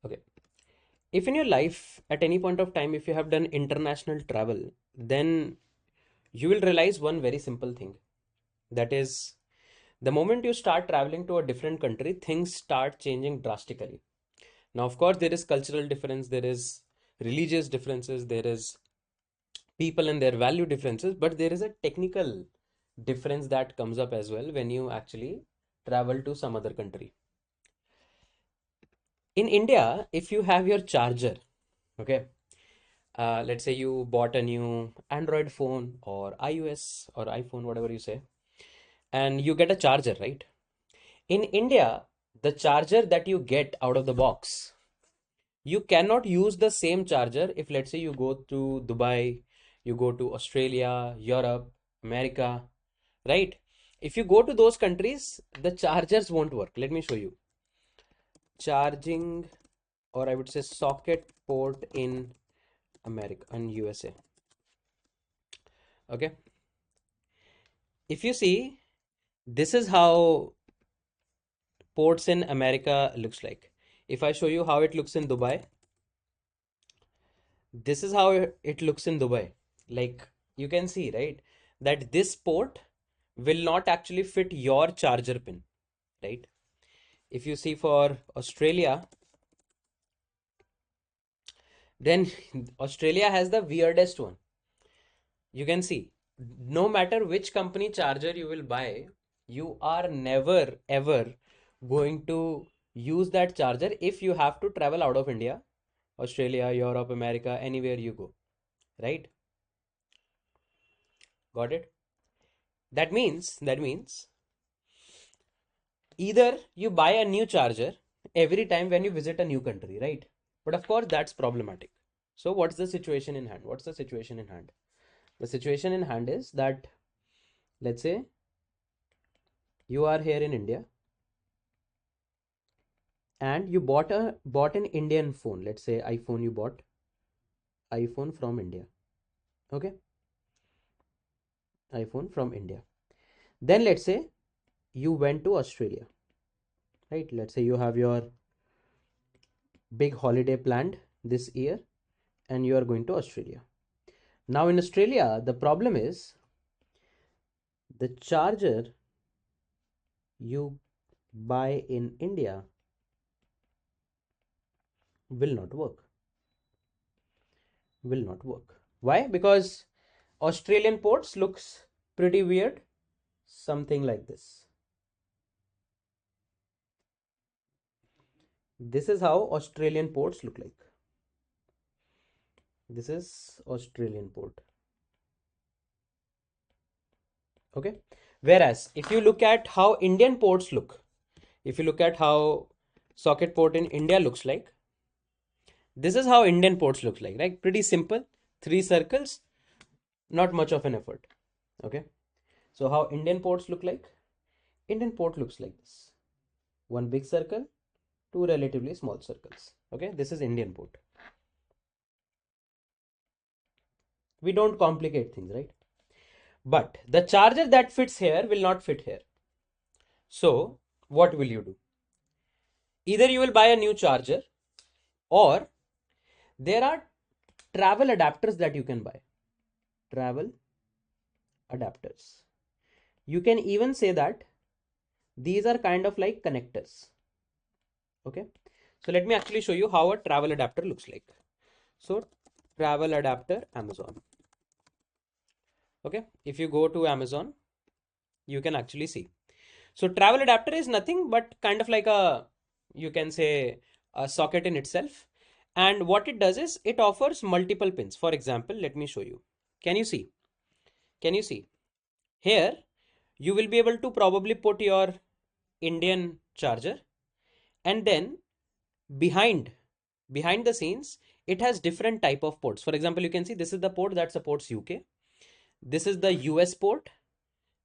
Okay. If in your life, at any point of time, if you have done international travel, then you will realize one very simple thing. That is, the moment you start traveling to a different country, things start changing drastically. Now, of course, there is cultural difference, there is religious differences, there is people and their value differences, but there is a technical difference that comes up as well when you actually travel to some other country. In India, if you have your charger, okay, let's say you bought a new Android phone or iOS or iPhone, whatever you say, and you get a charger, right? In India, the charger that you get out of the box, you cannot use the same charger if, let's say, you go to Dubai, you go to Australia, Europe, America, right? If you go to those countries, the chargers won't work. Let me show you. Charging, or I would say socket port in America and USA. Okay. If you see, this is how ports in America looks like. If I show you how it looks in Dubai, this is how it looks in Dubai. Like you can see, right, that this port will not actually fit your charger pin, right? If you see for Australia, then Australia has the weirdest one. You can see, no matter which company charger you will buy, you are never ever going to use that charger if you have to travel out of India, Australia, Europe, America, anywhere you go, right? Got it? That means either you buy a new charger every time when you visit a new country, right? But of course, that's problematic. So, what's the situation in hand? What's the situation in hand? The situation in hand is that, let's say you are here in India and you bought an Indian phone. Let's say iPhone, you bought iPhone from India. Okay, iPhone from India. Then let's say you went to Australia, right? Let's say you have your big holiday planned this year and you are going to Australia. Now in Australia, the problem is the charger you buy in India will not work. Will not work. Why? Because Australian ports looks pretty weird. Something like this. This is how Australian ports look like. This is Australian port. Okay. Whereas if you look at how Indian ports look, if you look at how socket port in India looks like, this is how Indian ports look like, right? Pretty simple. Three circles, not much of an effort. Okay. So how Indian ports look like? Indian port looks like this. One big circle, two relatively small circles. Okay. This is Indian port. We don't complicate things, right? But the charger that fits here will not fit here. So what will you do? Either you will buy a new charger or there are travel adapters that you can buy. Travel adapters. You can even say that these are kind of like connectors. Okay. So let me actually show you how a travel adapter looks like. So travel adapter Amazon. Okay. If you go to Amazon, you can actually see. So travel adapter is nothing but kind of like you can say a socket in itself. And what it does is it offers multiple pins. For example, let me show you. Can you see? Can you see? Here, you will be able to probably put your Indian charger, and then behind behind the scenes, it has different type of ports. For example, you can see this is the port that supports UK. This is the US port.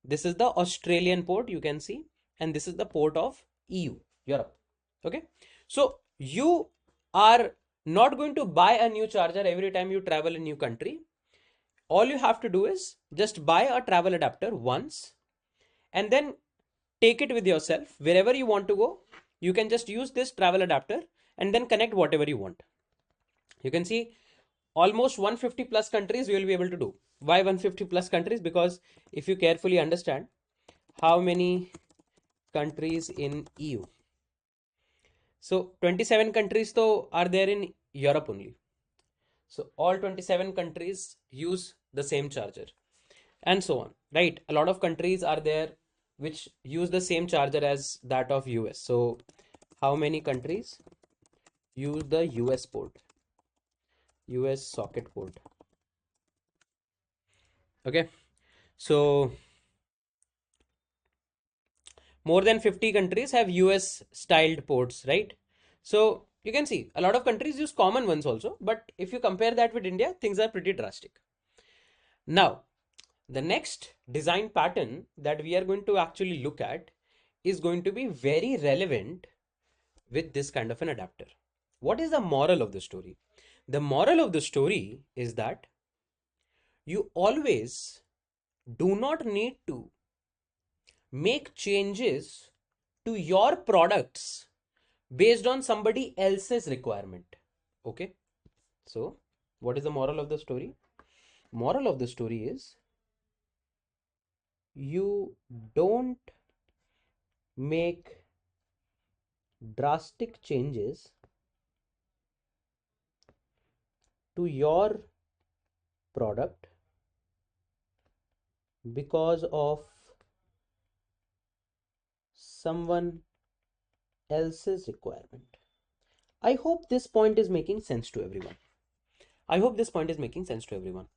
This is the Australian port, you can see, and this is the port of EU, Europe. Okay. So you are not going to buy a new charger every time you travel a new country. All you have to do is just buy a travel adapter once and then take it with yourself wherever you want to go. You can just use this travel adapter and then connect whatever you want. You can see almost 150 plus countries you will be able to do. Why 150 plus countries? Because if you carefully understand how many countries in EU, so 27 countries though are there in Europe only. So all 27 countries use the same charger and so on, right? A lot of countries are there which use the same charger as that of US. So how many countries use the US port, US socket port? Okay, so more than 50 countries have US styled ports, right? So you can see a lot of countries use common ones also, but if you compare that with India, things are pretty drastic. Now, the next design pattern that we are going to actually look at is going to be very relevant with this kind of an adapter. What is the moral of the story? The moral of the story is that you always do not need to make changes to your products based on somebody else's requirement. Okay, so what is the moral of the story? Moral of the story is you don't make drastic changes to your product because of someone else's requirement. I hope this point is making sense to everyone. I hope this point is making sense to everyone.